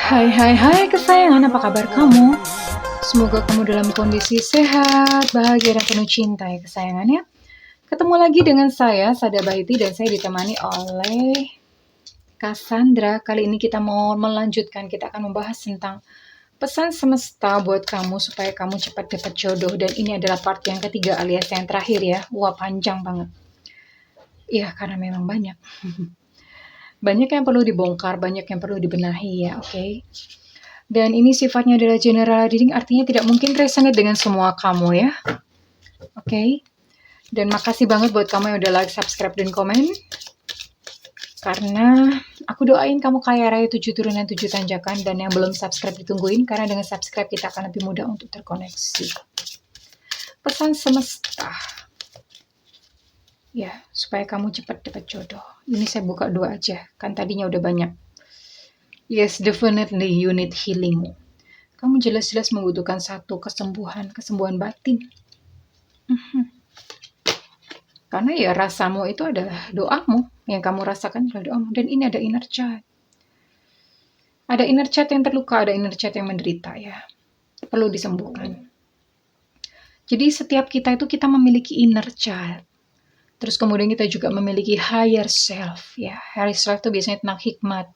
Hai kesayangan, apa kabar kamu? Semoga kamu dalam kondisi sehat, bahagia, dan penuh cinta ya kesayangan ya. Ketemu lagi dengan saya, Sada Baiti, dan saya ditemani oleh Cassandra. Kali ini kita mau melanjutkan, kita akan membahas tentang pesan semesta buat kamu supaya kamu cepat dapat jodoh. Dan ini adalah part yang ketiga alias yang terakhir ya. Wah, panjang banget. Iya, karena memang banyak. Banyak yang perlu dibongkar, banyak yang perlu dibenahi ya, oke? Dan ini sifatnya adalah general reading, artinya tidak mungkin resonate dengan semua kamu ya. Oke. Dan makasih banget buat kamu yang udah like, subscribe, dan komen. Karena aku doain kamu kaya raya 7 turunan 7 tanjakan. Dan yang belum subscribe ditungguin, karena dengan subscribe kita akan lebih mudah untuk terkoneksi. Pesan semesta. Ya, supaya kamu cepat dapat jodoh. Ini saya buka 2 aja, kan tadinya udah banyak. Yes, definitely you need healing. Kamu jelas-jelas membutuhkan satu kesembuhan batin. Karena ya rasamu itu adalah doamu, yang kamu rasakan adalah doamu. Dan ini ada inner child. Ada inner child yang terluka, ada inner child yang menderita ya. Perlu disembuhkan. Jadi setiap kita itu kita memiliki inner child. Terus kemudian kita juga memiliki higher self ya. Higher self itu biasanya tentang hikmat.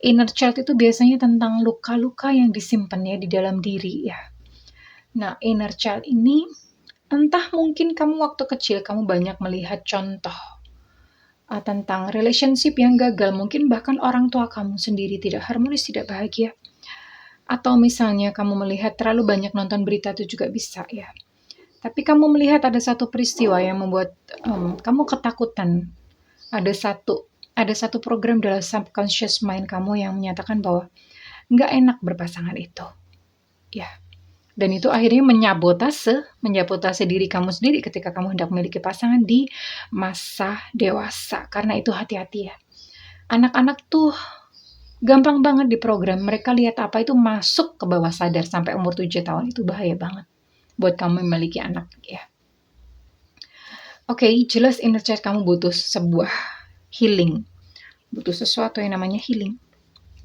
Inner child itu biasanya tentang luka-luka yang disimpan ya di dalam diri ya. Nah, inner child ini entah mungkin kamu waktu kecil kamu banyak melihat contoh tentang relationship yang gagal, mungkin bahkan orang tua kamu sendiri tidak harmonis, tidak bahagia. Atau misalnya kamu melihat terlalu banyak nonton berita itu juga bisa ya. Tapi kamu melihat ada satu peristiwa yang membuat kamu ketakutan. Ada satu program dalam subconscious mind kamu yang menyatakan bahwa nggak enak berpasangan itu. Ya. Dan itu akhirnya menyabotase diri kamu sendiri ketika kamu hendak memiliki pasangan di masa dewasa. Karena itu hati-hati ya. Anak-anak tuh gampang banget diprogram. Mereka lihat apa itu masuk ke bawah sadar sampai umur 7 tahun. Itu bahaya banget buat kamu memiliki anak ya. Oke, jelas inner child kamu butuh sebuah healing. Butuh sesuatu yang namanya healing.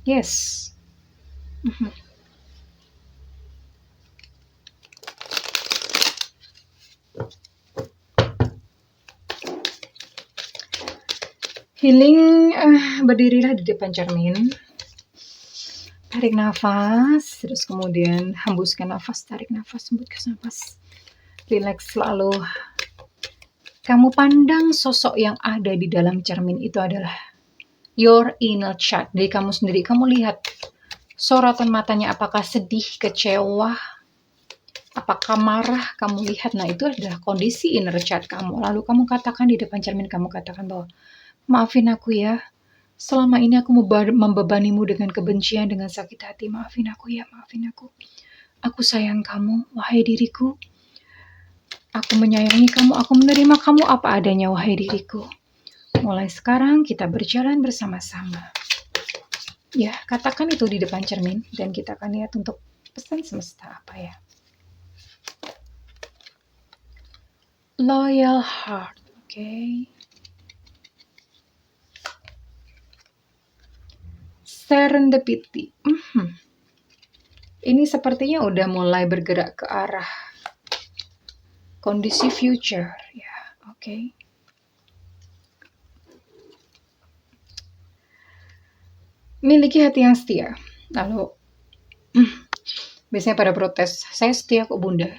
Yes. Healing, berdirilah di depan cermin. Tarik nafas, terus kemudian hembuskan nafas, tarik nafas, hembuskan nafas. Relax selalu. Kamu pandang sosok yang ada di dalam cermin itu adalah your inner child. Dari kamu sendiri, kamu lihat sorotan matanya apakah sedih, kecewa, apakah marah, kamu lihat. Nah, itu adalah kondisi inner child kamu. Lalu kamu katakan di depan cermin, kamu katakan bahwa maafin aku ya, selama ini aku membebanimu dengan kebencian, dengan sakit hati. Maafin aku ya, maafin aku. Aku sayang kamu, wahai diriku. Aku menyayangi kamu, aku menerima kamu apa adanya, wahai diriku. Mulai sekarang kita berjalan bersama-sama. Ya, katakan itu di depan cermin dan kita akan lihat untuk pesan semesta apa ya. Loyal heart, oke. Serendipity. Ini sepertinya udah mulai bergerak ke arah kondisi future ya, oke. Miliki hati yang setia. Lalu biasanya pada protes, saya setia kok bunda.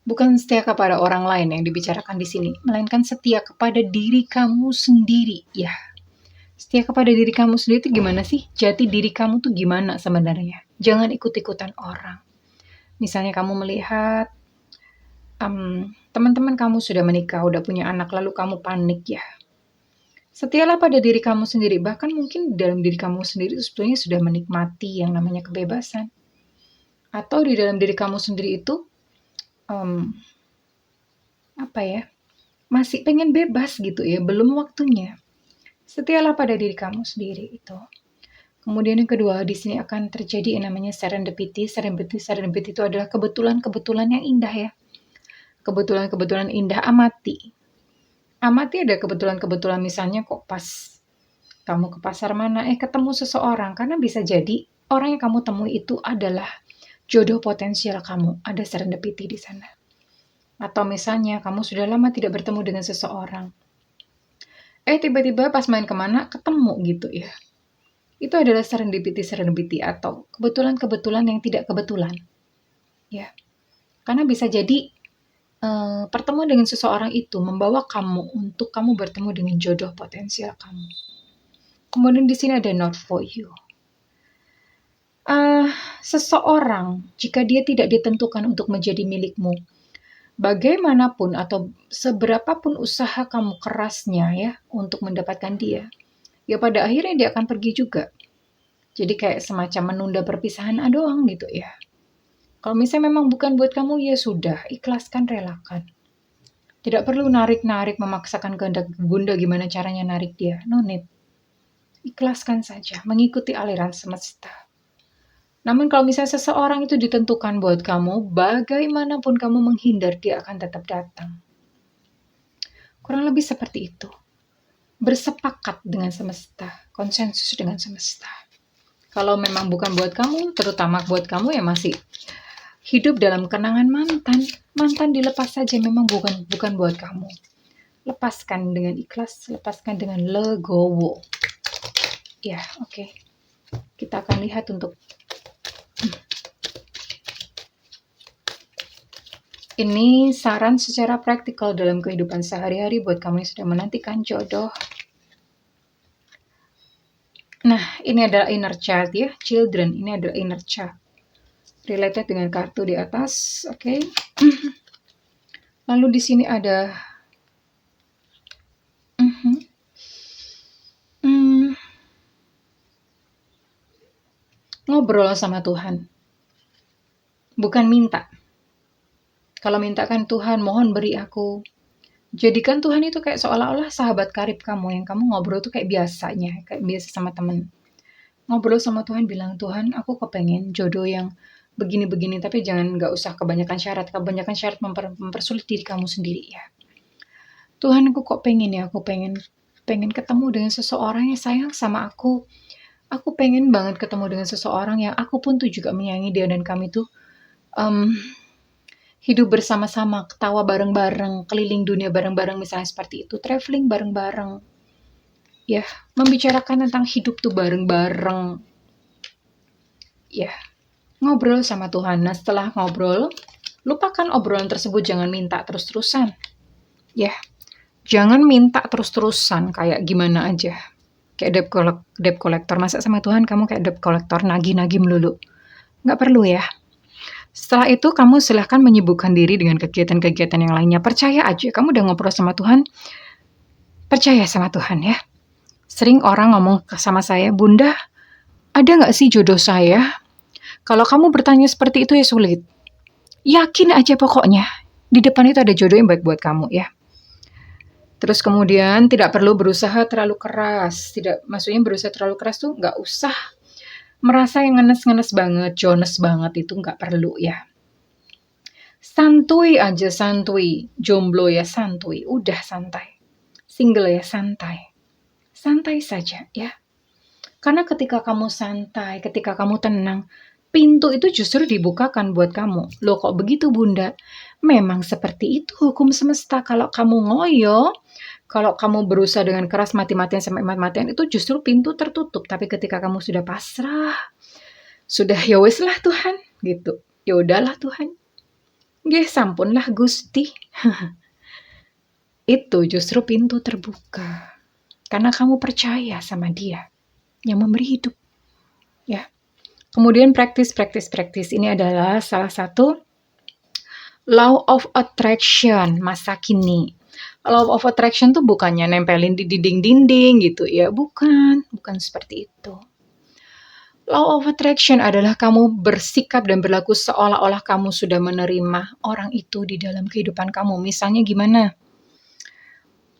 Bukan setia kepada orang lain yang dibicarakan di sini, melainkan setia kepada diri kamu sendiri ya. Setia kepada diri kamu sendiri itu gimana sih? Jati diri kamu tuh gimana sebenarnya? Jangan ikut-ikutan orang. Misalnya kamu melihat teman-teman kamu sudah menikah, udah punya anak, lalu kamu panik ya. Setialah pada diri kamu sendiri. Bahkan mungkin dalam diri kamu sendiri itu sebetulnya sudah menikmati yang namanya kebebasan. Atau di dalam diri kamu sendiri itu masih pengen bebas gitu ya, belum waktunya. Setialah pada diri kamu sendiri itu. Kemudian yang kedua, di sini akan terjadi yang namanya serendipity. Serendipity itu adalah kebetulan-kebetulan yang indah ya. Kebetulan-kebetulan indah, amati ada kebetulan-kebetulan, misalnya kok pas kamu ke pasar mana, ketemu seseorang, karena bisa jadi orang yang kamu temui itu adalah jodoh potensial kamu, ada serendipity di sana. Atau misalnya kamu sudah lama tidak bertemu dengan seseorang, tiba-tiba pas main kemana ketemu gitu ya. Itu adalah serendipity atau kebetulan-kebetulan yang tidak kebetulan. Ya, karena bisa jadi pertemuan dengan seseorang itu membawa kamu untuk kamu bertemu dengan jodoh potensial kamu. Kemudian di sini ada not for you. Seseorang jika dia tidak ditentukan untuk menjadi milikmu, bagaimanapun atau seberapapun usaha kamu kerasnya ya untuk mendapatkan dia, ya pada akhirnya dia akan pergi juga. Jadi kayak semacam menunda perpisahan doang gitu ya. Kalau misalnya memang bukan buat kamu, ya sudah, ikhlaskan, relakan. Tidak perlu narik-narik, memaksakan kehendak bunda gimana caranya narik dia. No need. Ikhlaskan saja, mengikuti aliran semesta. Namun kalau misalnya seseorang itu ditentukan buat kamu, bagaimanapun kamu menghindar, dia akan tetap datang. Kurang lebih seperti itu. Bersepakat dengan semesta, konsensus dengan semesta. Kalau memang bukan buat kamu, terutama buat kamu yang masih hidup dalam kenangan mantan dilepas saja, memang bukan buat kamu. Lepaskan dengan ikhlas, lepaskan dengan legowo. Ya, oke. Kita akan lihat untuk ini saran secara praktikal dalam kehidupan sehari-hari buat kamu yang sedang menantikan jodoh. Nah, ini adalah inner child ya, children. Ini adalah inner child. Related dengan kartu di atas, oke. Lalu di sini ada ngobrol sama Tuhan. Bukan minta. Kalau minta kan Tuhan, mohon beri aku. Jadikan Tuhan itu kayak seolah-olah sahabat karib kamu, yang kamu ngobrol tuh kayak biasanya, kayak biasa sama temen. Ngobrol sama Tuhan, bilang, Tuhan aku kepengen jodoh yang begini-begini, tapi nggak usah kebanyakan syarat mempersulit diri kamu sendiri ya. Tuhan aku kok pengen ya, aku pengen ketemu dengan seseorang yang sayang sama aku. Aku pengen banget ketemu dengan seseorang yang aku pun tuh juga menyayangi dia, dan kami tuh hidup bersama-sama, ketawa bareng-bareng, keliling dunia bareng-bareng misalnya seperti itu, traveling bareng-bareng. Ya, membicarakan tentang hidup tuh bareng-bareng. Ya, ngobrol sama Tuhan. Nah, setelah ngobrol, lupakan obrolan tersebut, jangan minta terus-terusan. Ya, jangan minta terus-terusan kayak gimana aja. Kayak debt collector. Masa sama Tuhan kamu kayak debt collector, nagih-nagih melulu. Nggak perlu ya. Setelah itu kamu silahkan menyibukkan diri dengan kegiatan-kegiatan yang lainnya. Percaya aja, kamu udah ngobrol sama Tuhan. Percaya sama Tuhan ya. Sering orang ngomong sama saya, Bunda, ada nggak sih jodoh saya? Kalau kamu bertanya seperti itu ya sulit. Yakin aja pokoknya. Di depan itu ada jodoh yang baik buat kamu ya. Terus kemudian tidak perlu berusaha terlalu keras. Maksudnya berusaha terlalu keras tuh nggak usah merasa yang ngenes-ngenes banget, jones banget, itu nggak perlu ya. Santuy aja, santuy. Jomblo ya santuy, udah santai. Single ya santai. Santai saja ya. Karena ketika kamu santai, ketika kamu tenang, pintu itu justru dibukakan buat kamu. Loh kok begitu Bunda? Memang seperti itu hukum semesta. Kalau kamu ngoyo, kalau kamu berusaha dengan keras mati-matian sampai mati-matian, itu justru pintu tertutup. Tapi ketika kamu sudah pasrah, sudah ya wes lah Tuhan, gitu. Ya udahlah Tuhan. Nggih sampunlah Gusti. Itu justru pintu terbuka. Karena kamu percaya sama Dia yang memberi hidup. Ya. Kemudian praktis ini adalah salah satu law of attraction masa kini. Law of attraction tuh bukannya nempelin di dinding-dinding gitu ya, bukan seperti itu. Law of attraction adalah kamu bersikap dan berlaku seolah-olah kamu sudah menerima orang itu di dalam kehidupan kamu. Misalnya gimana?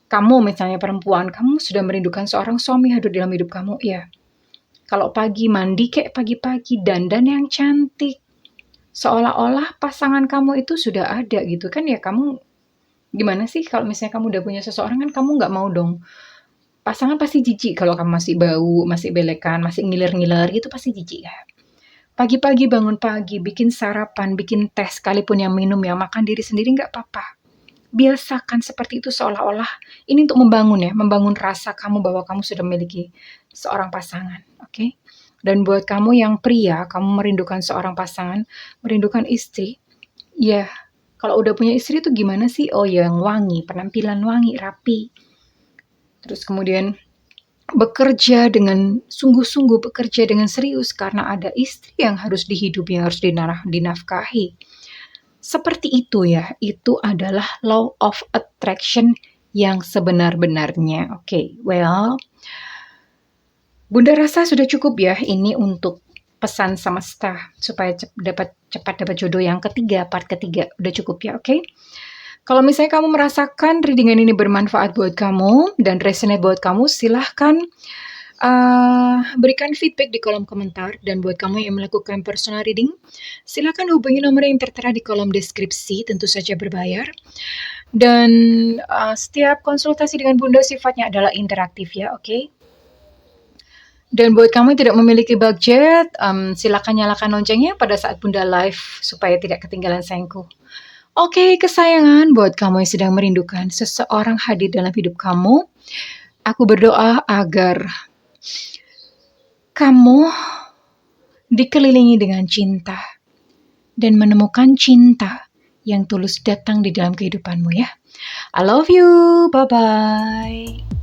Kamu misalnya perempuan, kamu sudah merindukan seorang suami hadir dalam hidup kamu, ya. Kalau pagi mandi kayak pagi-pagi, dandan yang cantik. Seolah-olah pasangan kamu itu sudah ada gitu kan ya. Kamu gimana sih kalau misalnya kamu udah punya seseorang, kan kamu nggak mau dong. Pasangan pasti jijik kalau kamu masih bau, masih belekan, masih ngiler-ngiler gitu, pasti jijik ya. Pagi-pagi bangun pagi, bikin sarapan, bikin teh, sekalipun yang minum, yang makan diri sendiri nggak apa-apa. Biasakan seperti itu seolah-olah ini untuk membangun ya, membangun rasa kamu bahwa kamu sudah memiliki seorang pasangan, oke? Dan buat kamu yang pria, kamu merindukan seorang pasangan, merindukan istri, ya kalau udah punya istri itu gimana sih? Oh ya, yang wangi, penampilan wangi, rapi. Terus kemudian bekerja dengan sungguh-sungguh, bekerja dengan serius karena ada istri yang harus dihidupi, yang harus dinafkahi. Seperti itu ya, itu adalah law of attraction yang sebenar-benarnya. Oke, well, Bunda rasa sudah cukup ya ini untuk pesan semesta supaya cepat dapat jodoh yang ketiga, part ketiga. Udah cukup ya, oke? Kalau misalnya kamu merasakan readingan ini bermanfaat buat kamu dan resonate buat kamu, silahkan berikan feedback di kolom komentar. Dan buat kamu yang melakukan personal reading, silahkan hubungi nomor yang tertera di kolom deskripsi, tentu saja berbayar. Dan setiap konsultasi dengan Bunda sifatnya adalah interaktif ya, oke? Dan buat kamu yang tidak memiliki budget, silakan nyalakan loncengnya pada saat Bunda live supaya tidak ketinggalan sayangku. Oke, kesayangan, buat kamu yang sedang merindukan seseorang hadir dalam hidup kamu, aku berdoa agar kamu dikelilingi dengan cinta dan menemukan cinta yang tulus datang di dalam kehidupanmu ya. I love you, bye-bye.